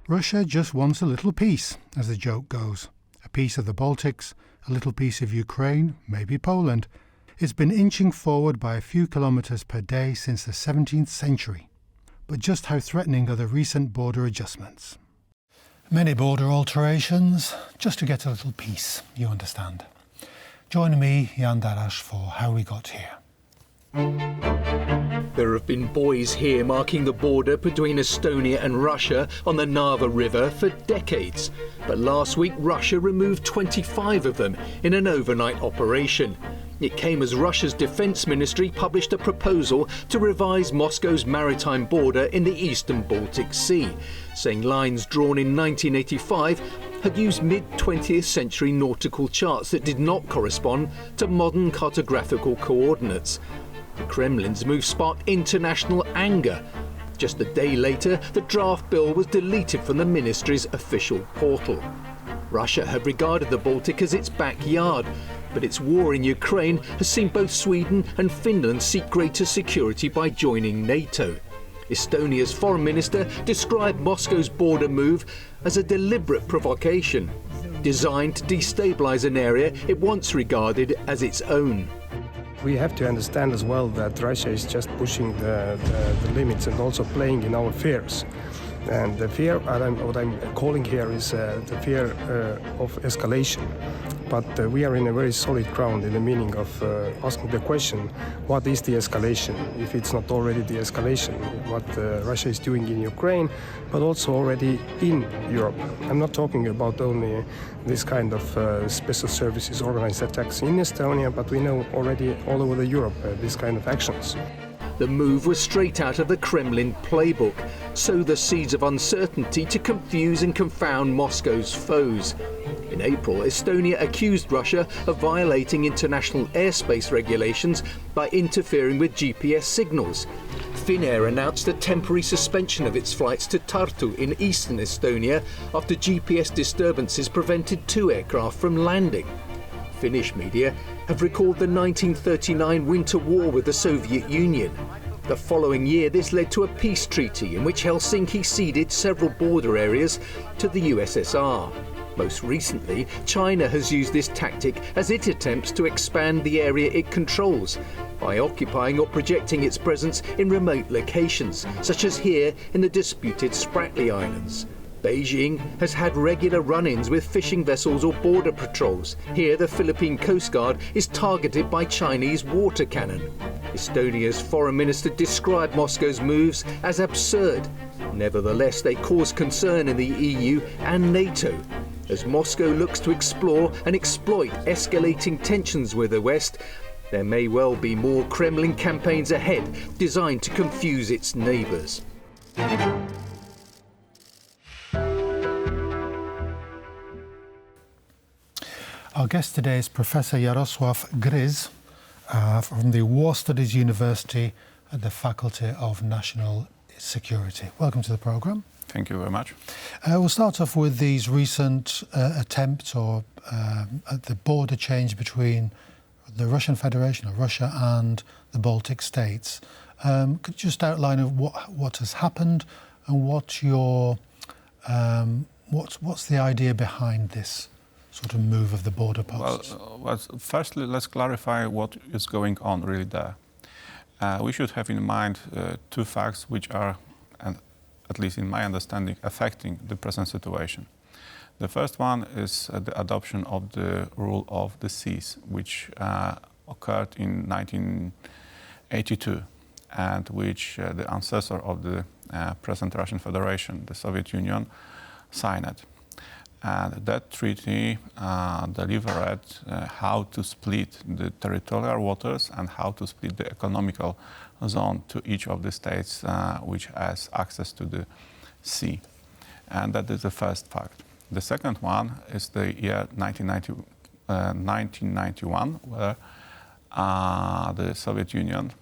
Russia just wants a little piece, as the joke goes. A piece of the Baltics, a little piece of Ukraine, maybe Poland. It's been inching forward by a few kilometres per day since the 17th century. But just how threatening are the recent border adjustments? Many border alterations, just to get a little piece, you understand. Join me, Jan Darasz, for How We Got Here. There have been buoys here marking the border between Estonia and Russia on the Narva River for decades. But last week Russia removed 25 of them in an overnight operation. It came as Russia's defence ministry published a proposal to revise Moscow's maritime border in the eastern Baltic Sea, saying lines drawn in 1985 had used mid-20th century nautical charts that did not correspond to modern cartographical coordinates. The Kremlin's move sparked international anger. Just a day later, the draft bill was deleted from the ministry's official portal. Russia had regarded the Baltic as its backyard, but its war in Ukraine has seen both Sweden and Finland seek greater security by joining NATO. Estonia's foreign minister described Moscow's border move as a deliberate provocation, designed to destabilize an area it once regarded as its own. We have to understand as well that Russia is just pushing the limits and also playing in our fears. And the fear, what I'm calling here is the fear of escalation. But we are in a very solid ground in the meaning of asking the question, what is the escalation? If it's not already the escalation, what Russia is doing in Ukraine, but also already in Europe. I'm not talking about only this kind of special services organized attacks in Estonia, but we know already all over Europe this kind of actions. The move was straight out of the Kremlin playbook, sow the seeds of uncertainty to confuse and confound Moscow's foes. In April, Estonia accused Russia of violating international airspace regulations by interfering with GPS signals. Finnair announced a temporary suspension of its flights to Tartu in eastern Estonia after GPS disturbances prevented 2 aircraft from landing. Finnish media have recalled the 1939 winter war with the Soviet Union. The following year, this led to a peace treaty in which Helsinki ceded several border areas to the USSR. Most recently, China has used this tactic as it attempts to expand the area it controls by occupying or projecting its presence in remote locations, such as here in the disputed Spratly Islands. Beijing has had regular run-ins with fishing vessels or border patrols. Here, the Philippine Coast Guard is targeted by Chinese water cannon. Estonia's foreign minister described Moscow's moves as absurd. Nevertheless, they cause concern in the EU and NATO, as Moscow looks to explore and exploit escalating tensions with the West. There may well be more Kremlin campaigns ahead designed to confuse its neighbours. Our guest today is Professor Jarosław Gryz from the War Studies University at the Faculty of National Security. Welcome to the programme. Thank you very much. We'll start off with these recent attempts at the border change between the Russian Federation, or Russia, and the Baltic states. Could you just outline what has happened and what's the idea behind this sort of move of the border posts? Well, firstly, let's clarify what is going on really there. We should have in mind 2 facts which are, at least in my understanding, affecting the present situation. The first one is the adoption of the rule of the seas, which occurred in 1982, and which the ancestor of the present Russian Federation, the Soviet Union, signed. And that treaty delivered how to split the territorial waters and how to split the economical zone to each of the states which has access to the sea. And that is the first fact. The second one is the year 1991, where the Soviet Union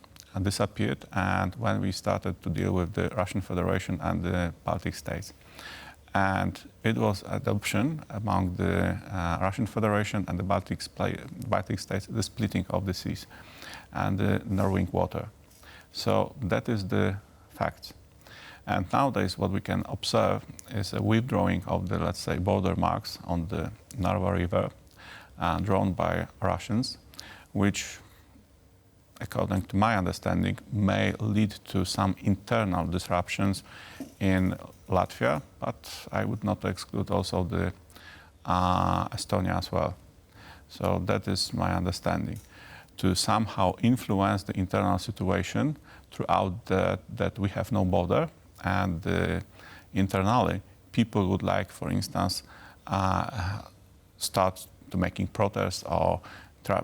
disappeared, and when we started to deal with the Russian Federation and the Baltic states. And it was adoption among the Russian Federation and the Baltic states, the splitting of the seas and the narrowing water. So that is the fact. And nowadays, what we can observe is a withdrawing of the, let's say, border marks on the Narva River drawn by Russians, which, according to my understanding, may lead to some internal disruptions in Latvia, but I would not exclude also the Estonia as well. So that is my understanding, to somehow influence the internal situation throughout that we have no border, and internally people would like, for instance, start to making protests or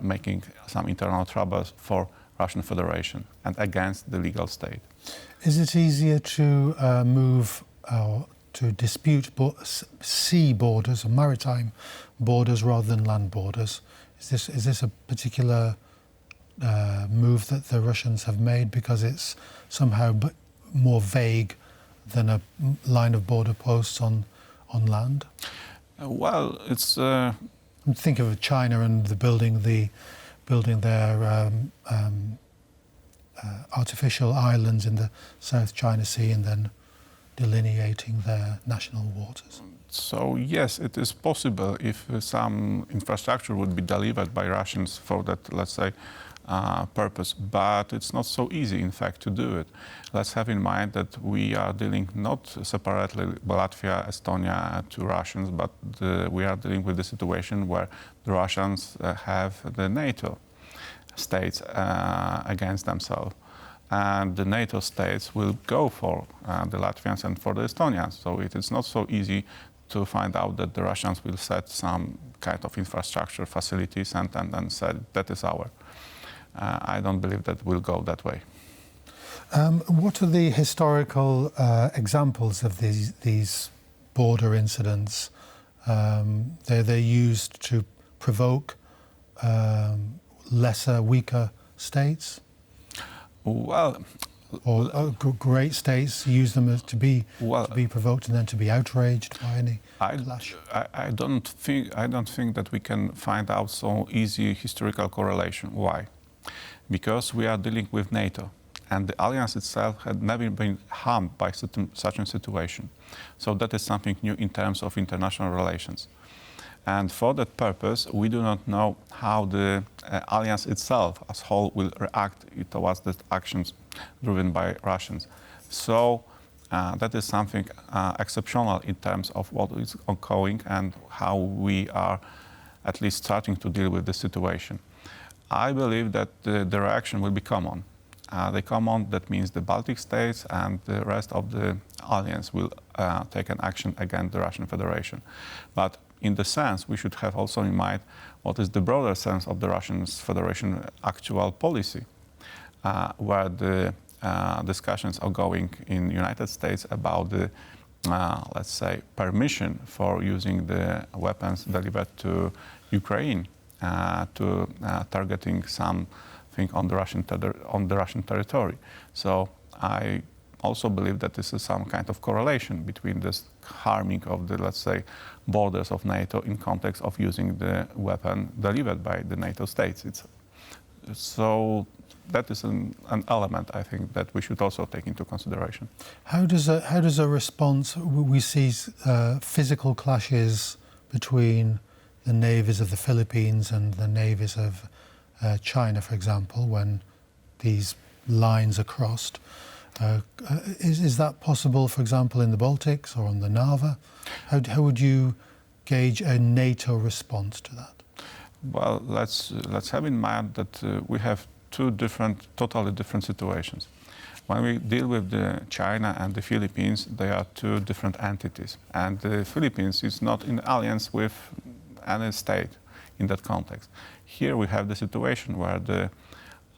making some internal troubles for Russian Federation and against the legal state. Is it easier to move or to dispute sea borders or maritime borders rather than land borders? Is this a particular move that the Russians have made because it's somehow more vague than a line of border posts on land? Well, it's. Think of China and building their artificial islands in the South China Sea and then delineating their national waters. So yes, it is possible if some infrastructure would be delivered by Russians for that, let's say, purpose, but it's not so easy, in fact, to do it. Let's have in mind that we are dealing not separately Latvia, Estonia to Russians, but we are dealing with the situation where the Russians have the NATO states against themselves. And the NATO states will go for the Latvians and for the Estonians. So it is not so easy to find out that the Russians will set some kind of infrastructure facilities and say that is our. I don't believe that will go that way. What are the historical examples of these border incidents? They're used to provoke lesser, weaker states? Well, or great states use them to be provoked and then to be outraged by any clash? I don't think that we can find out so easy historical correlation. Why? Because we are dealing with NATO, and the alliance itself had never been harmed by such a situation. So that is something new in terms of international relations. And for that purpose, we do not know how the alliance itself as whole will react towards the actions driven by Russians. So that is something exceptional in terms of what is ongoing and how we are at least starting to deal with the situation. I believe that the reaction will be common. The common, that means the Baltic states and the rest of the alliance will take an action against the Russian Federation. But in the sense, we should have also in mind what is the broader sense of the Russian Federation actual policy, where the discussions are going in the United States about the, let's say, permission for using the weapons delivered to Ukraine to targeting something on the Russian territory. So I also believe that this is some kind of correlation between this harming of the, let's say, borders of NATO in context of using the weapon delivered by the NATO states. So that is an element, I think, that we should also take into consideration. How does a response, we see physical clashes between the navies of the Philippines and the navies of China, for example, when these lines are crossed. Is that possible, for example, in the Baltics or on the Narva? How would you gauge a NATO response to that? Well, let's have in mind that we have two totally different situations. When we deal with China and the Philippines, they are two different entities, and the Philippines is not in alliance with any state in that context. Here we have the situation where the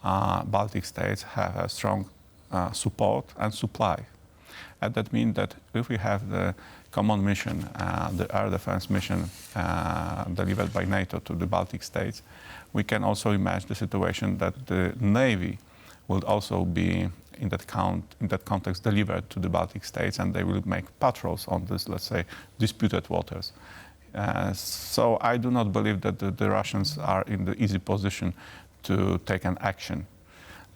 Baltic states have a strong support and supply. And that means that if we have the common mission, the air defense mission delivered by NATO to the Baltic states, we can also imagine the situation that the Navy will also be in that context delivered to the Baltic states, and they will make patrols on this, let's say, disputed waters. So I do not believe that the Russians are in the easy position to take an action.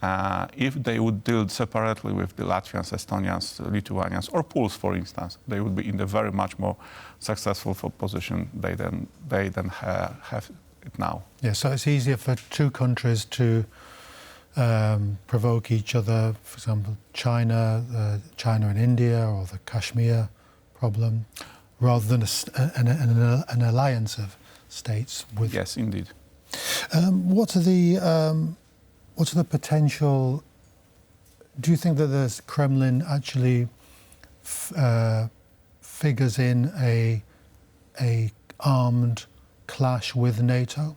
If they would deal separately with the Latvians, Estonians, Lithuanians, or Poles, for instance, they would be in a very much more successful position they then have it now. Yeah, so it's easier for two countries to provoke each other, for example, China and India, or the Kashmir problem, rather than an alliance of states with... Yes, indeed. What are the potential... Do you think that the Kremlin actually figures in a armed clash with NATO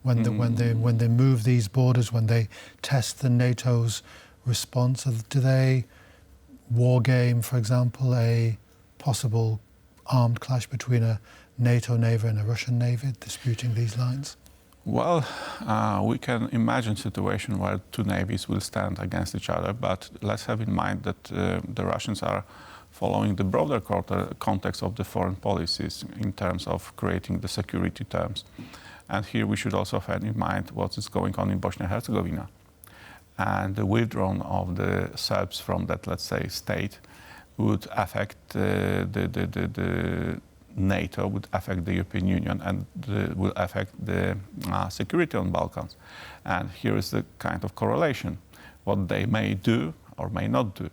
when they move these borders, when they test the NATO's response? Do they war game, for example, a possible armed clash between a NATO navy and a Russian navy disputing these lines? Well, we can imagine a situation where two navies will stand against each other, but let's have in mind that the Russians are following the broader context of the foreign policies in terms of creating the security terms. And here we should also have in mind what is going on in Bosnia and Herzegovina. And the withdrawal of the Serbs from that, let's say, state would affect the NATO, would affect the European Union, and will affect the security on Balkans. And here is the kind of correlation, what they may do or may not do.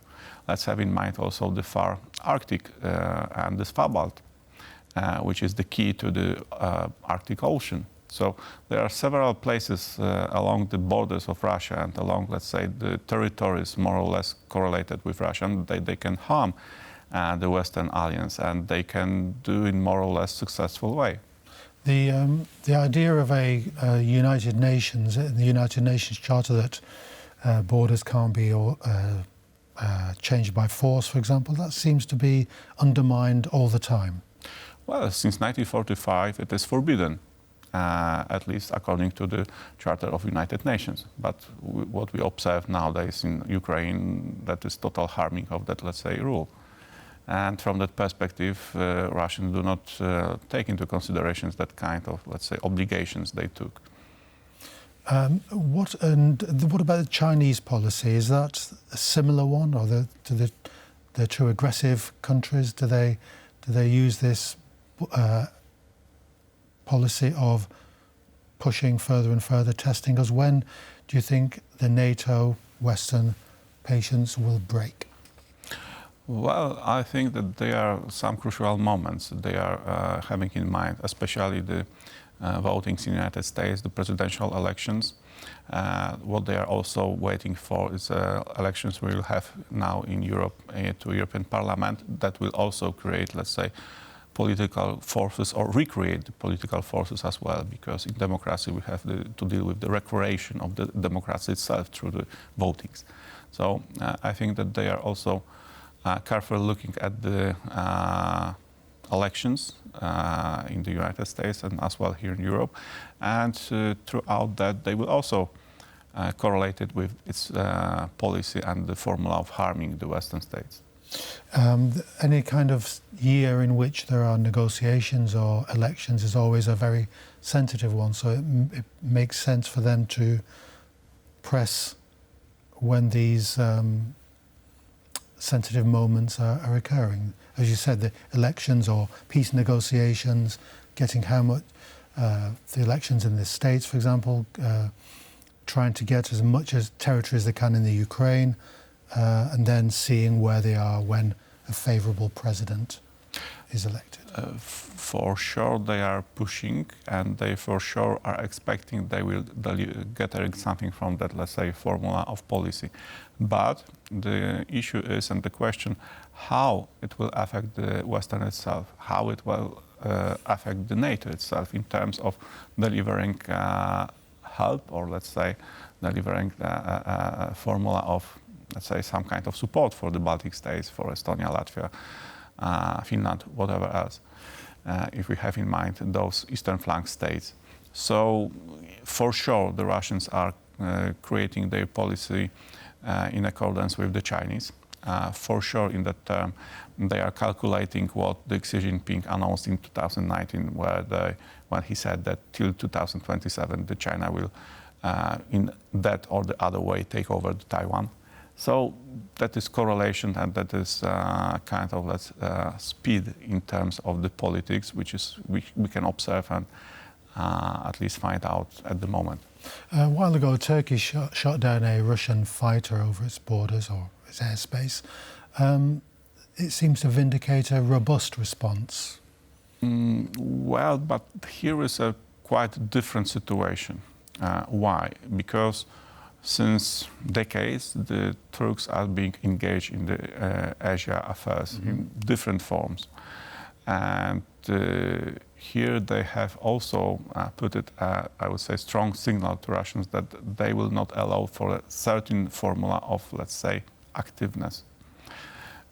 Let's have in mind also the far Arctic and the Svalbard, which is the key to the Arctic Ocean. So there are several places along the borders of Russia and along, let's say, the territories more or less correlated with Russia, and they can harm the Western Alliance, and they can do in more or less successful way. The idea of a United Nations, the United Nations Charter, that borders can't be changed by force, for example, that seems to be undermined all the time. Well, since 1945 it is forbidden, at least according to the Charter of United Nations. But what we observe nowadays in Ukraine, that is total harming of that, let's say, rule. And from that perspective, Russians do not take into considerations that kind of, let's say, obligations they took. What about the Chinese policy? Is that a similar one, or the two aggressive countries? Do they use this policy of pushing further and further, testing us? When do you think the NATO Western patience will break? Well, I think that there are some crucial moments they are having in mind, especially the votings in the United States, the presidential elections. What they are also waiting for is elections we will have now in Europe to European Parliament that will also create, let's say, political forces, or recreate the political forces as well, because in democracy we have to deal with the recreation of the democracy itself through the votings. So I think that they are also carefully looking at the elections in the United States and as well here in Europe, and throughout that they will also correlate it with its policy and the formula of harming the Western states. Any kind of year in which there are negotiations or elections is always a very sensitive one, so it makes sense for them to press when these sensitive moments are occurring. As you said, the elections or peace negotiations, getting how much, the elections in the States, for example, trying to get as much as territory as they can in the Ukraine, and then seeing where they are when a favourable president is elected. For sure they are pushing, and they for sure are expecting they will get something from that, let's say, formula of policy. But the issue is, and the question, how it will affect the Western itself, how it will affect the NATO itself in terms of delivering help, or let's say delivering a formula of, let's say, some kind of support for the Baltic states, for Estonia, Latvia, Finland, whatever else, if we have in mind those eastern flank states. So for sure the Russians are creating their policy in accordance with the Chinese. For sure in that term they are calculating what the Xi Jinping announced in 2019, when he said that till 2027 China will in that or the other way take over the Taiwan. So that is correlation, and that is kind of speed in terms of the politics, which is we can observe and at least find out at the moment. A while ago, Turkey shot down a Russian fighter over its borders or its airspace. It seems to vindicate a robust response. Well, but here is a quite different situation. Why? Because since decades, the Turks are being engaged in the Asia affairs in different forms. And here they have also put it, I would say, strong signal to Russians that they will not allow for a certain formula of, let's say, activeness.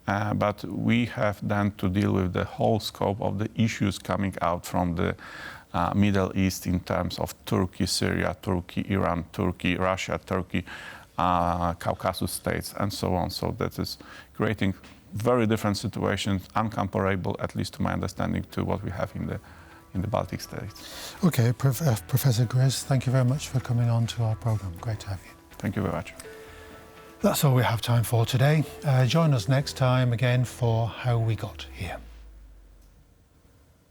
But we have then to deal with the whole scope of the issues coming out from the Middle East in terms of Turkey, Syria, Turkey, Iran, Turkey, Russia, Turkey, Caucasus states, and so on. So that is creating very different situations, uncomparable, at least to my understanding, to what we have in the Baltic states. Okay, Professor Gryz, thank you very much for coming on to our programme. Great to have you. Thank you very much. That's all we have time for today. Join us next time again for How We Got Here.